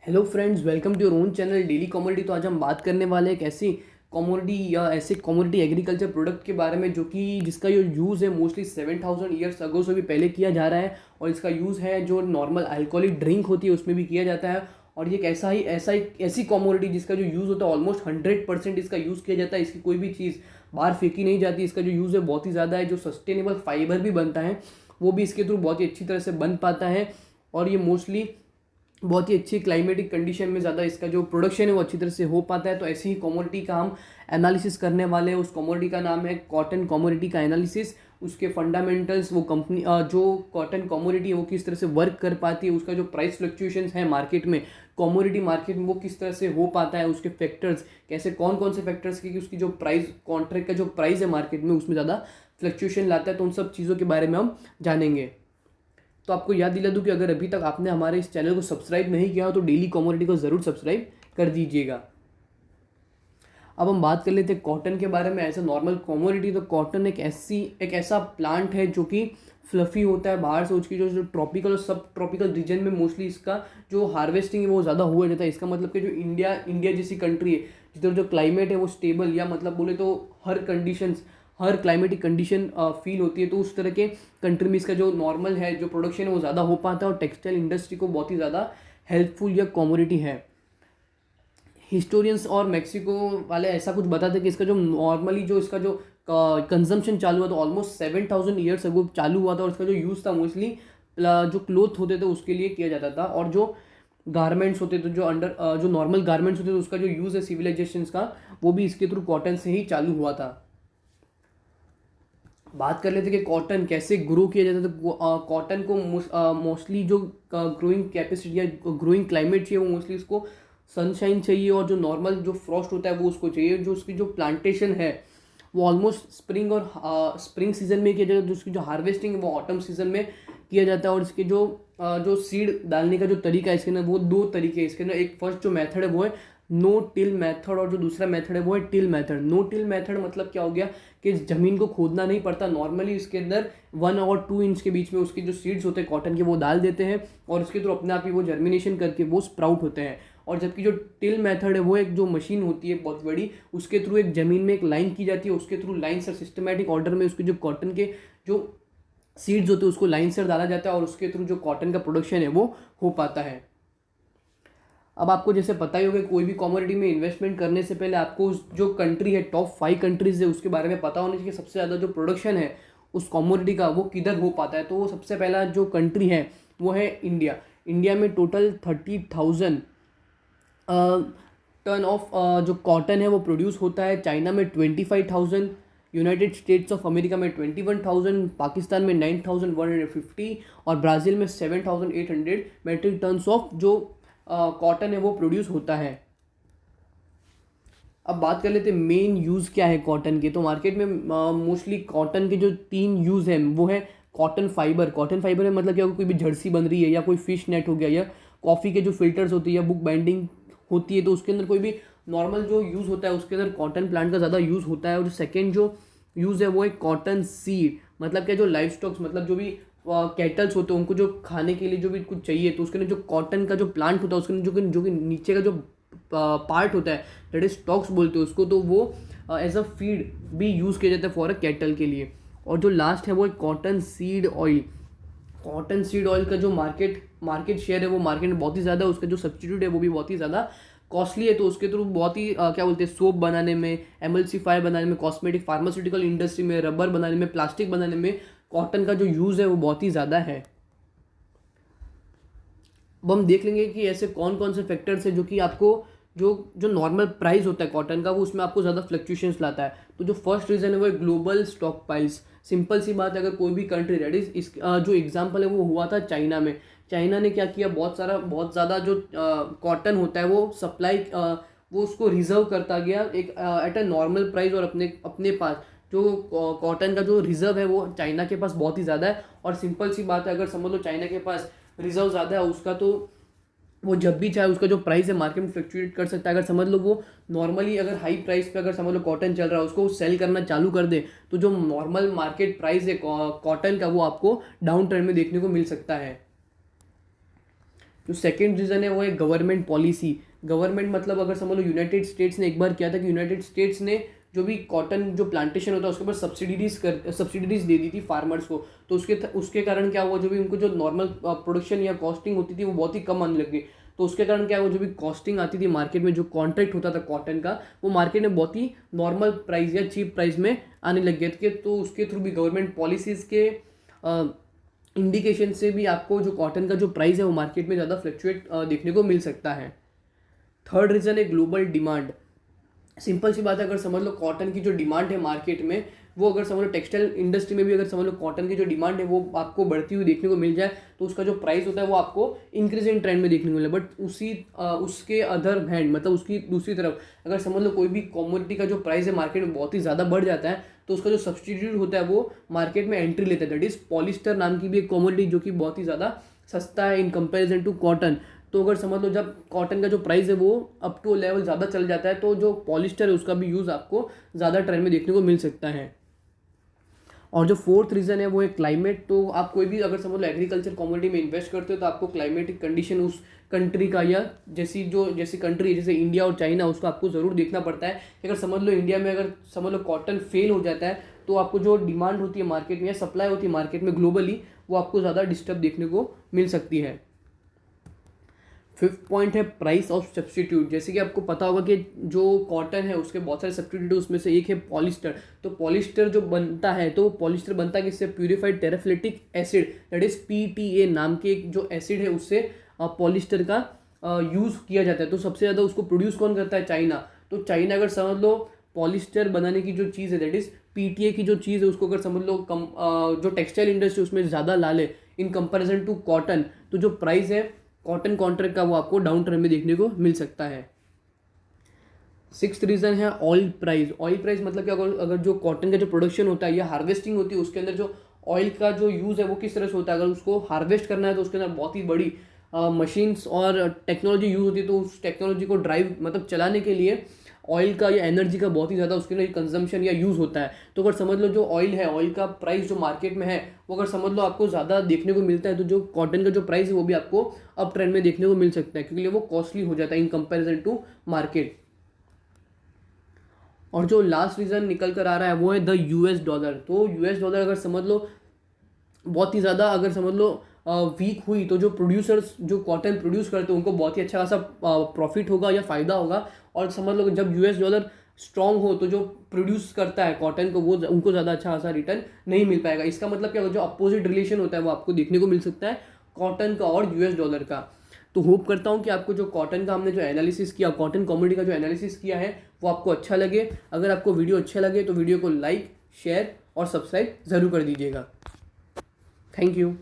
Hello friends, welcome to your own channel daily commodity. तो आज हम बात करने वाले एक ऐसी कॉमोडिटी या ऐसे कॉमोडिटी एग्रीकल्चर प्रोडक्ट के बारे में जो कि जिसका जो यूज़ है मोस्टली 7000 ईयर्स अगो से भी पहले किया जा रहा है। और इसका यूज़ है जो नॉर्मल अल्कोहलिक ड्रिंक होती है उसमें भी किया जाता है। और ये एक ऐसी कॉमोडिटी जिसका जो यूज़ होता है ऑलमोस्ट 100% इसका यूज़ किया जाता है। इसकी कोई भी चीज़ बाहर फेंकी नहीं जाती। इसका जो यूज़ है बहुत ही ज़्यादा है। जो सस्टेनेबल फाइबर भी बनता है वो भी इसके थ्रू बहुत ही अच्छी तरह से बन पाता है। और ये मोस्टली बहुत ही अच्छी क्लाइमेटिक कंडीशन में ज़्यादा इसका जो प्रोडक्शन है वो अच्छी तरह से हो पाता है। तो ऐसी ही कमोडिटी का हम एनालिसिस करने वाले हैं। उस कमोडिटी का नाम है कॉटन कमोडिटी का एनालिसिस। उसके फंडामेंटल्स, वो कंपनी जो कॉटन कमोडिटी है वो किस तरह से वर्क कर पाती है, उसका जो प्राइस फ्लक्चुएशंस है मार्केट में, कमोडिटी मार्केट में वो किस तरह से हो पाता है, उसके फैक्टर्स कैसे, कौन कौन से फैक्टर्स की उसकी जो प्राइस, कॉन्ट्रैक्ट का जो प्राइस है मार्केट में उसमें ज़्यादा फ्लक्चुएशन लाता है। तो उन सब चीज़ों के बारे में हम जानेंगे। तो आपको याद दिला दूं कि अगर अभी तक आपने हमारे इस चैनल को सब्सक्राइब नहीं किया हो तो डेली कमोडिटी को ज़रूर सब्सक्राइब कर दीजिएगा। अब हम बात कर लेते हैं कॉटन के बारे में। ऐसा नॉर्मल कमोडिटी, तो कॉटन एक ऐसा प्लांट है जो कि फ्लफ़ी होता है बाहर से। उसकी जो ट्रॉपिकल और सब ट्रॉपिकल रीजन में मोस्टली इसका जो हार्वेस्टिंग है वो ज़्यादा हुआ जाता है। इसका मतलब कि जो इंडिया जैसी कंट्री है जिधर जो क्लाइमेट है वो स्टेबल, या मतलब बोले तो हर क्लाइमेटिक कंडीशन फील होती है, तो उस तरह के कंट्री में इसका जो नॉर्मल है जो प्रोडक्शन है वो ज़्यादा हो पाता है। और टेक्सटाइल इंडस्ट्री को बहुत ही ज़्यादा हेल्पफुल या कमोडिटी है। हिस्टोरियंस और मैक्सिको वाले ऐसा कुछ बताते हैं कि इसका जो नॉर्मली जो इसका जो कंजम्पशन चालू हुआ तो ऑलमोस्ट 7000 ईयर्स अगो चालू हुआ था। और इसका जो यूज़ था मोस्टली जो क्लोथ होते थे उसके लिए किया जाता था। और जो गारमेंट्स होते थे, जो नॉर्मल गारमेंट्स होते थे उसका जो यूज़ है सिविलाइजेशंस का, वो भी इसके थ्रू कॉटन से ही चालू हुआ था। बात कर लेते कि कॉटन कैसे ग्रो किया जाता है। तो कॉटन को मोस्टली जो ग्रोइंग कैपेसिटी या ग्रोइंग क्लाइमेट चाहिए वो मोस्टली इसको सनशाइन चाहिए। और जो नॉर्मल जो फ्रॉस्ट होता है वो उसको चाहिए। जो उसकी जो प्लांटेशन है वो ऑलमोस्ट स्प्रिंग सीजन में किया जाता है। जो उसकी जो हार्वेस्टिंग है वो ऑटम सीजन में किया जाता है। और इसके जो सीड डालने का जो तरीका है इसके अंदर वो दो तरीके हैं। इसके अंदर एक फर्स्ट जो मेथड है वो है नो टिल मेथड, और जो दूसरा मेथड है वो है till method. No till method मतलब क्या हो गया कि ज़मीन को खोदना नहीं पड़ता। नॉर्मली इसके अंदर 1 और 2 इंच के बीच में उसके जो सीड्स होते हैं कॉटन के वो डाल देते हैं और उसके थ्रू अपने आप ही वो जर्मिनेशन करके वो स्प्राउट होते हैं। और जबकि जो टिल मेथड है वो एक जो मशीन होती है बहुत बड़ी, उसके थ्रू एक ज़मीन में एक लाइन की जाती है। उसके थ्रू लाइन से सिस्टमेटिक ऑर्डर में उसके जो कॉटन के जो सीड्स होते हैं उसको लाइन से डाला जाता है और उसके थ्रू जो कॉटन का प्रोडक्शन है वो हो पाता है। अब आपको जैसे पता ही होगा कोई भी कमोडिटी में इन्वेस्टमेंट करने से पहले आपको जो कंट्री है, टॉप 5 कंट्रीज है उसके बारे में पता होना चाहिए कि सबसे ज़्यादा जो प्रोडक्शन है उस कमोडिटी का वो किधर हो पाता है। तो वो सबसे पहला जो कंट्री है वो है इंडिया। इंडिया में टोटल 30,000 टन ऑफ जो कॉटन है वो प्रोड्यूस होता है। चाइना में 25,000, यूनाइटेड स्टेट्स ऑफ अमेरिका में 21,000, पाकिस्तान में 9,150 और ब्राज़ील में 7,800 मेट्रिक टन्स ऑफ जो कॉटन है वो प्रोड्यूस होता है। अब बात कर लेते हैं मेन यूज़ क्या है कॉटन के। तो मार्केट में मोस्टली कॉटन के जो 3 यूज़ हैं वो है कॉटन फाइबर। कॉटन फाइबर में मतलब क्या, कोई भी जर्सी बन रही है या कोई फिश नेट हो गया या कॉफ़ी के जो फिल्टर्स होती है या बुक बाइंडिंग होती है, तो उसके अंदर कोई भी नॉर्मल जो यूज़ होता है उसके अंदर कॉटन प्लांट का ज़्यादा यूज़ होता है। और जो सेकेंड जो यूज़ है वो है कॉटन सीड। मतलब क्या, जो लाइफ स्टॉक्स, मतलब जो भी कैटल्स होते हैं उनको जो खाने के लिए जो भी कुछ चाहिए तो उसके अंदर जो कॉटन का जो प्लांट होता है उसके अंदर जो कि नीचे का जो पार्ट होता है, दैट इज स्टॉक्स बोलते हैं उसको, तो वो एज अ फीड भी यूज़ किया जाता है फॉर अ कैटल के लिए। और जो लास्ट है वो है cotton seed oil. Cotton seed oil का जो मार्केट शेयर है वो मार्केट में बहुत ही ज़्यादा है। उसका जो सब्स्टिट्यूट है वो भी बहुत ही ज़्यादा कॉस्टली है। तो उसके थ्रू बहुत ही क्या बोलते हैं, सोप बनाने में, एमल्सिफायर बनाने में, कॉस्मेटिक फार्मास्यूटिकल इंडस्ट्री में, रबर बनाने में, प्लास्टिक बनाने में कॉटन का जो यूज़ है वो बहुत ही ज़्यादा है। अब हम देख लेंगे कि ऐसे कौन कौन से फैक्टर्स हैं जो कि आपको जो जो नॉर्मल प्राइस होता है कॉटन का वो उसमें आपको ज़्यादा फ्लक्चुएशंस लाता है। तो जो फर्स्ट रीज़न है वो है ग्लोबल स्टॉक पाइल्स। सिंपल सी बात है, अगर कोई भी कंट्री, दैट इज इस जो एग्जांपल है वो हुआ था चाइना में। चाइना ने क्या किया, बहुत ज़्यादा जो कॉटन होता है वो सप्लाई वो उसको रिजर्व करता गया एक एट अ नॉर्मल प्राइस। और अपने अपने पास जो कॉटन का जो रिजर्व है वो चाइना के पास बहुत ही ज़्यादा है। और सिंपल सी बात है, अगर समझ लो चाइना के पास रिजर्व ज़्यादा है उसका, तो वो जब भी चाहे उसका जो प्राइस है मार्केट में फ्लक्चुएट कर सकता है। अगर समझ लो वो नॉर्मली अगर हाई प्राइस पे अगर समझ लो कॉटन चल रहा है उसको सेल करना चालू कर दे तो जो नॉर्मल मार्केट प्राइस है कॉटन का वो आपको डाउन ट्रेंड में देखने को मिल सकता है। जो सेकेंड रीज़न है वो है गवर्नमेंट पॉलिसी। गवर्नमेंट मतलब अगर समझ लो यूनाइटेड स्टेट्स ने एक बार किया था कि यूनाइटेड स्टेट्स ने जो भी कॉटन जो प्लांटेशन होता है उसके ऊपर सब्सिडीज दे दी थी फार्मर्स को। तो उसके कारण क्या हुआ, जो भी उनको जो नॉर्मल प्रोडक्शन या कॉस्टिंग होती थी वो बहुत ही कम आने लग गई। तो उसके कारण क्या हुआ, जो भी कॉस्टिंग आती थी मार्केट में, जो कॉन्ट्रैक्ट होता था कॉटन का, वो मार्केट में बहुत ही नॉर्मल प्राइस या चीप प्राइस में आने लग गए थे। तो उसके थ्रू भी गवर्नमेंट पॉलिसीज़ के इंडिकेशन से भी आपको जो कॉटन का जो प्राइस है वो मार्केट में ज़्यादा फ्लक्चुएट देखने को मिल सकता है। थर्ड रीज़न है ग्लोबल डिमांड। सिंपल सी बात है, अगर समझ लो कॉटन की जो डिमांड है मार्केट में, वो अगर समझ लो टेक्सटाइल इंडस्ट्री में भी अगर समझ लो कॉटन की जो डिमांड है वो आपको बढ़ती हुई देखने को मिल जाए, तो उसका जो प्राइस होता है वो आपको इंक्रीजिंग ट्रेंड में देखने को मिले। बट उसके अदर हैंड मतलब उसकी दूसरी तरफ अगर समझ लो कोई भी कॉमोडिटी का जो प्राइस है मार्केट में बहुत ही ज़्यादा बढ़ जाता है, तो उसका जो सब्सटीट्यूट होता है वो मार्केट में एंट्री लेता है। दैट इज़ पॉलिस्टर नाम की भी एक कॉमोडिटी जो कि बहुत ही ज़्यादा सस्ता है इन कंपेरिजन टू कॉटन। तो अगर समझ लो जब कॉटन का जो प्राइस है वो अप टू लेवल ज़्यादा चल जाता है, तो जो पॉलिस्टर है उसका भी यूज़ आपको ज़्यादा ट्रेंड में देखने को मिल सकता है। और जो फोर्थ रीज़न है वो है क्लाइमेट। तो आप कोई भी अगर समझ लो एग्रीकल्चर कमोडिटी में इन्वेस्ट करते हो तो आपको क्लाइमेटिक कंडीशन उस कंट्री का या जैसी कंट्री जैसे इंडिया और चाइना, उसको आपको ज़रूर देखना पड़ता है कि अगर समझ लो इंडिया में अगर समझ लो कॉटन फेल हो जाता है तो आपको जो डिमांड होती है मार्केट में या सप्लाई होती है मार्केट में ग्लोबली, वो आपको ज़्यादा डिस्टर्ब देखने को मिल सकती है। फिफ्थ पॉइंट है प्राइस ऑफ सब्सटीट्यूट। जैसे कि आपको पता होगा कि जो कॉटन है उसके बहुत सारे सब्सटीट्यूट, उसमें से एक है पॉलिस्टर। तो पॉलिस्टर जो बनता है, तो पॉलिस्टर बनता है किससे, purified terephthalic acid that is PTA नाम के एक जो एसिड है उससे पॉलिस्टर का यूज़ किया जाता है। तो सबसे ज़्यादा उसको प्रोड्यूस कौन करता है, चाइना। तो चाइना अगर समझ लो पॉलिस्टर बनाने की जो चीज़ है दैट इज़ PTA की जो चीज़ है उसको अगर समझ लो जो टेक्सटाइल इंडस्ट्री उसमें ज़्यादा ला ले इन कंपेरिजन टू कॉटन, तो जो प्राइस है कॉटन कॉन्ट्रैक्ट का वो आपको डाउन ट्रेंड में देखने को मिल सकता है। सिक्स्थ रीज़न है ऑयल प्राइस। ऑयल प्राइस मतलब क्या, अगर जो कॉटन का जो प्रोडक्शन होता है या हार्वेस्टिंग होती है उसके अंदर जो ऑयल का जो यूज़ है वो किस तरह से होता है। अगर उसको हार्वेस्ट करना है तो उसके अंदर बहुत ही बड़ी मशीन्स और टेक्नोलॉजी यूज़ होती है। तो उस टेक्नोलॉजी को ड्राइव मतलब चलाने के लिए ऑयल का या एनर्जी का बहुत ही ज़्यादा उसके लिए कंजम्पशन या यूज़ होता है। तो अगर समझ लो जो ऑयल है, ऑयल का प्राइस जो मार्केट में है वो अगर समझ लो आपको ज़्यादा देखने को मिलता है, तो जो कॉटन का जो प्राइस है वो भी आपको अप ट्रेंड में देखने को मिल सकता है, क्योंकि वो कॉस्टली हो जाता है इन कंपेरिजन टू मार्केट। और जो लास्ट रीज़न निकल कर आ रहा है वो है द US डॉलर। तो US डॉलर अगर समझ लो बहुत ही ज़्यादा अगर समझ लो वीक हुई, तो जो प्रोड्यूसर्स जो कॉटन प्रोड्यूस करते हैं उनको बहुत ही अच्छा खासा प्रॉफिट होगा या फ़ायदा होगा। और समझ लो जब US डॉलर स्ट्रांग हो तो जो प्रोड्यूस करता है कॉटन को वो उनको ज़्यादा अच्छा खासा रिटर्न नहीं मिल पाएगा। इसका मतलब क्या होगा, जो अपोजिट रिलेशन होता है वो आपको देखने को मिल सकता है कॉटन का और US डॉलर का। तो होप करता हूँ कि आपको जो कॉटन का हमने जो एनालिसिस किया, कॉटन कॉमोडिटी का जो एनालिसिस किया है वो आपको अच्छा लगे। अगर आपको वीडियो अच्छा लगे तो वीडियो को लाइक, शेयर और सब्सक्राइब ज़रूर कर दीजिएगा। Thank you.